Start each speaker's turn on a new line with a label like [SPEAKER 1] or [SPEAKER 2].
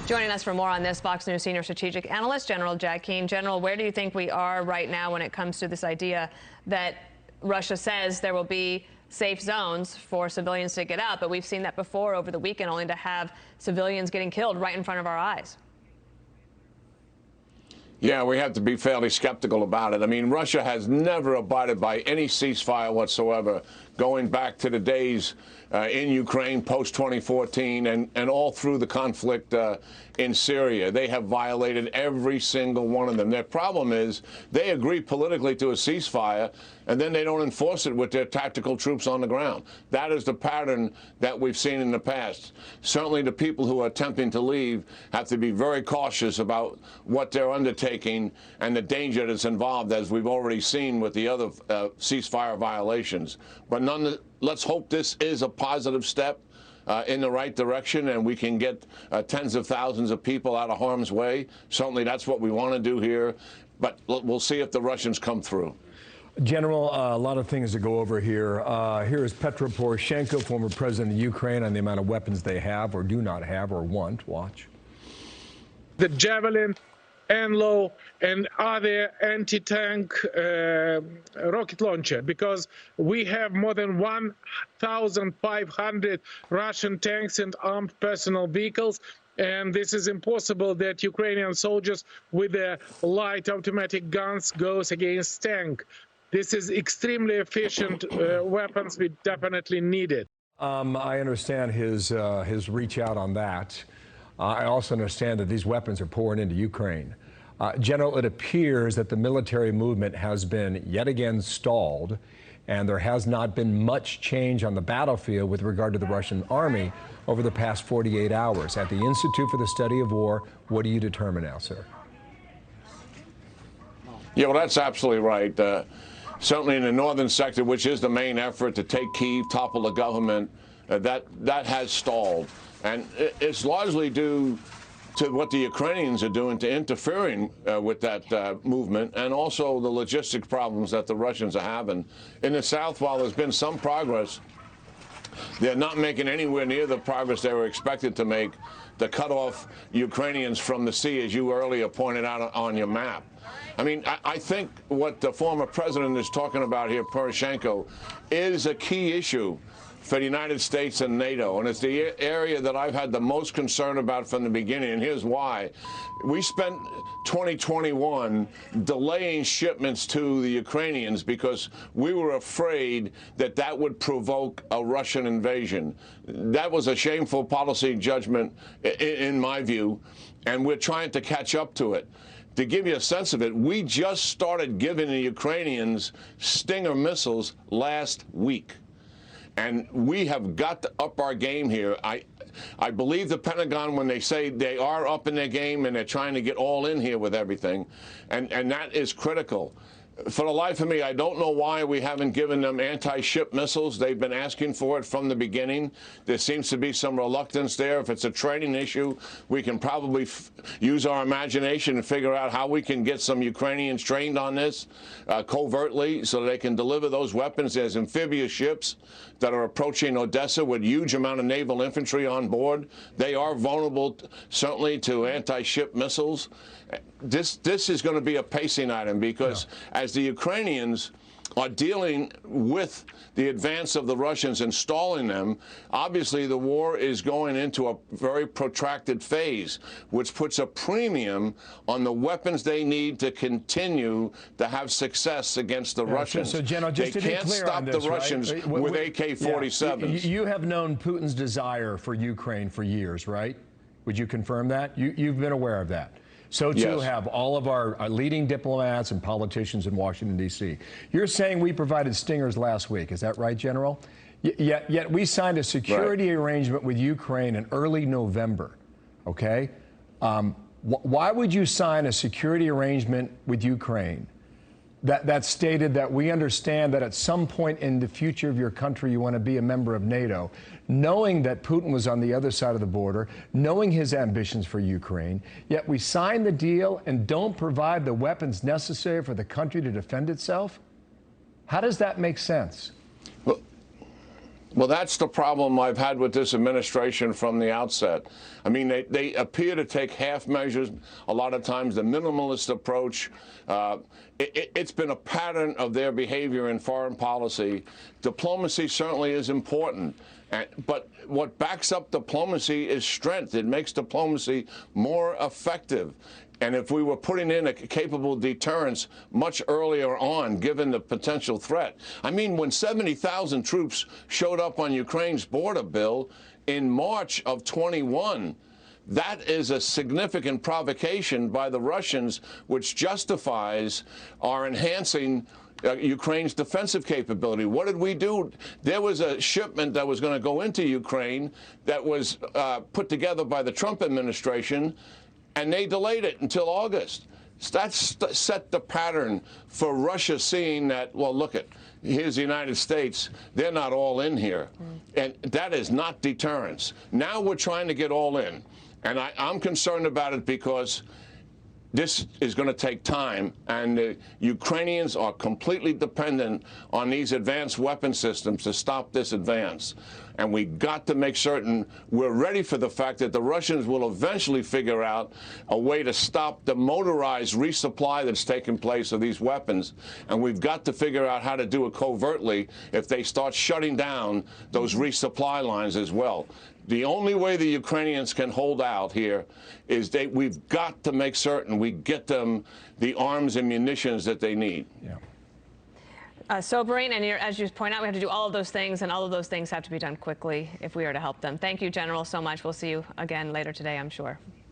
[SPEAKER 1] Joining us for more on this, Fox News senior strategic analyst, General Jack Keane. General, where do you think we are right now when it comes to this idea that Russia says there will be safe zones for civilians to get out, but we've seen that before over the weekend, only to have civilians getting killed right in front of our eyes?
[SPEAKER 2] Yeah, we have to be fairly skeptical about it. I mean, Russia has never abided by any ceasefire whatsoever, going back to the days in Ukraine post-2014 and all through the conflict in Syria. They have violated every single one of them. Their problem is they agree politically to a ceasefire, and then they don't enforce it with their tactical troops on the ground. That is the pattern that we've seen in the past. Certainly the people who are attempting to leave have to be very cautious about what they're undertaking and the danger that's involved, as we've already seen with the other ceasefire violations. But let's hope this is a positive step in the right direction, and we can get tens of thousands of people out of harm's way. Certainly that's what we want to do here, but we'll see if the Russians come through.
[SPEAKER 3] General, a lot of things to go over here. Here is Petro Poroshenko, former president of Ukraine, on the amount of weapons they have or do not have or want. Watch.
[SPEAKER 4] The Javelin, NLAW, and other anti-tank rocket launcher, because we have more than 1,500 Russian tanks and armed personal vehicles. And this is impossible that Ukrainian soldiers with their light automatic guns goes against tank. This is extremely efficient weapons. We definitely need it.
[SPEAKER 3] I understand his reach out on that. I also understand that these weapons are pouring into Ukraine. General, it appears that the military movement has been yet again stalled, and there has not been much change on the battlefield with regard to the Russian army over the past 48 hours. At the Institute for the Study of War, what do you determine now, sir?
[SPEAKER 2] Yeah, well, that's absolutely right. Certainly in the northern sector, which is the main effort to take Kyiv, topple the government, that has stalled. And it's largely due to what the Ukrainians are doing to interfering with that movement, and also the logistic problems that the Russians are having. In the south, while there's been some progress, they're not making anywhere near the progress they were expected to make to cut off Ukrainians from the sea, as you earlier pointed out on your map. I mean, I think what the former president is talking about here, Poroshenko, is a key issue for the United States and NATO, and it's the area that I've had the most concern about from the beginning, and here's why. We spent 2021 delaying shipments to the Ukrainians because we were afraid that that would provoke a Russian invasion. That was a shameful policy judgment, in my view, and we're trying to catch up to it. To give you a sense of it, we just started giving the Ukrainians Stinger missiles last week. And we have got to up our game here. I believe the Pentagon when they say they are up in their game and they're trying to get all in here with everything. And that is critical. For the life of me, I don't know why we haven't given them anti-ship missiles. They've been asking for it from the beginning. There seems to be some reluctance there. If it's a training issue, we can probably use our imagination and figure out how we can get some Ukrainians trained on this covertly so they can deliver those weapons. There's amphibious ships that are approaching Odessa with huge amount of naval infantry on board. They are vulnerable, certainly, to anti-ship missiles. This is going to be a pacing item because as the Ukrainians are dealing with the advance of the Russians and stalling them, obviously the war is going into a very protracted phase, which puts a premium on the weapons they need to continue to have success against the Russians.
[SPEAKER 3] So, General, just
[SPEAKER 2] they
[SPEAKER 3] to be
[SPEAKER 2] can't
[SPEAKER 3] clear
[SPEAKER 2] stop
[SPEAKER 3] on this,
[SPEAKER 2] the Russians
[SPEAKER 3] right?
[SPEAKER 2] with AK-47s.
[SPEAKER 3] You have known Putin's desire for Ukraine for years, right? Would you confirm that? You've been aware of that. So, too,
[SPEAKER 2] Yes.
[SPEAKER 3] have all of our leading diplomats and politicians in Washington, D.C. You're saying we provided Stingers last week. Is that right, General? Yet we signed a security arrangement with Ukraine in early November, okay? Why would you sign a security arrangement with Ukraine that stated that we understand that at some point in the future of your country you want to be a member of NATO, knowing that Putin was on the other side of the border, knowing his ambitions for Ukraine, yet we sign the deal and don't provide the weapons necessary for the country to defend itself? How does that make sense?
[SPEAKER 2] Well, that's the problem I've had with this administration from the outset. I mean, they appear to take half measures, a lot of times the minimalist approach. It's been a pattern of their behavior in foreign policy. Diplomacy certainly is important, but what backs up diplomacy is strength. It makes diplomacy more effective. And if we were putting in a capable deterrence much earlier on, given the potential threat. I mean, when 70,000 troops showed up on Ukraine's border, Bill, in March of 21, that is a significant provocation by the Russians, which justifies our enhancing Ukraine's defensive capability. What did we do? There was a shipment that was going to go into Ukraine that was put together by the Trump administration, and they delayed it until August. That set the pattern for Russia, seeing that, well, look at, here's the United States. They're not all in here. And that is not deterrence. Now we're trying to get all in. And I'm concerned about it because this is going to take time, and the Ukrainians are completely dependent on these advanced weapon systems to stop this advance. And we got to make certain we're ready for the fact that the Russians will eventually figure out a way to stop the motorized resupply that's taking place of these weapons. And we've got to figure out how to do it covertly if they start shutting down those resupply lines as well. The only way the Ukrainians can hold out here is we've got to make certain we get them the arms and munitions that they need.
[SPEAKER 3] Yeah.
[SPEAKER 1] Sobering, and as you point out, we have to do all of those things, and all of those things have to be done quickly if we are to help them. Thank you, General, so much. We'll see you again later today, I'm sure.